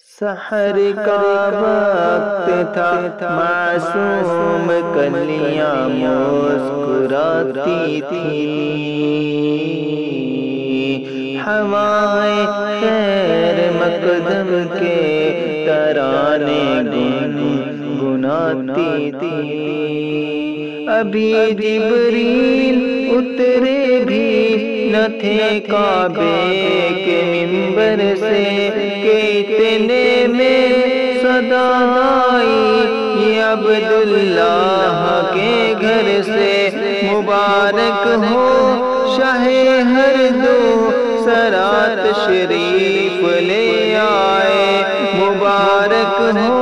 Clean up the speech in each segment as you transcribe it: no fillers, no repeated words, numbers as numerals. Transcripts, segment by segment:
سحر کا وقت تھا، معصوم کلیاں مسکراتی تھیں، ہوائیں خیر مقدم کے ترانے گنگناتی تھیں۔ ابھی جبریل اترے بھی نہ تھے کعبے کے منبر سے کہ اتنے میں صدا آئی یہ عبداللہ کے گھر سے۔ مبارک ہو شاہ ہر دو سرا تشریف لے آئے، مبارک ہو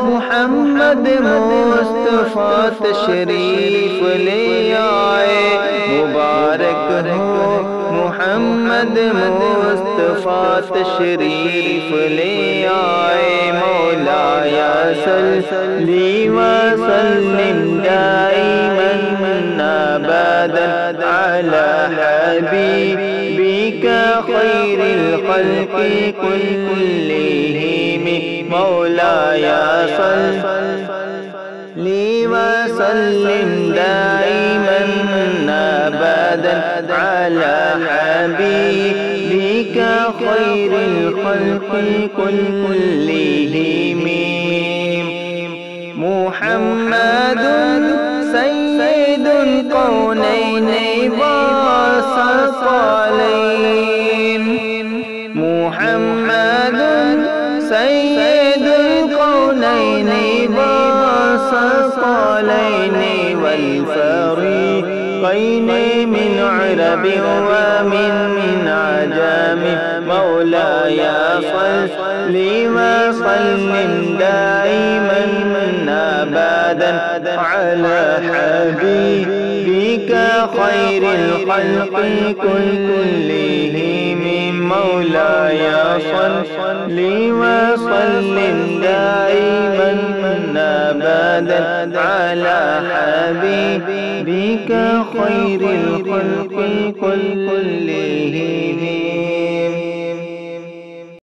محمد مصطفیٰ تشریف لے آئے، مبارک ہو محمد مصطفیٰ تشریف لے آئے۔ مولایا صلی وسلم دائما ابدا علی حبیبک خیر الخلق کلہم، مولایا صلی وسلم دائما ابدا علی حبیبک خیر الخلق کلہم۔ محمد سید الکونین والثقلین، محمد سید الکونین والثقلین والفریقین من عرب ومن عجم، مولایا صلی وسلم دائما ابدا علی حبیبک خیر الخلق کلہم، مولایا صلی وسلم دائما ابدا علی حبیبک خیر الخلق کلہم۔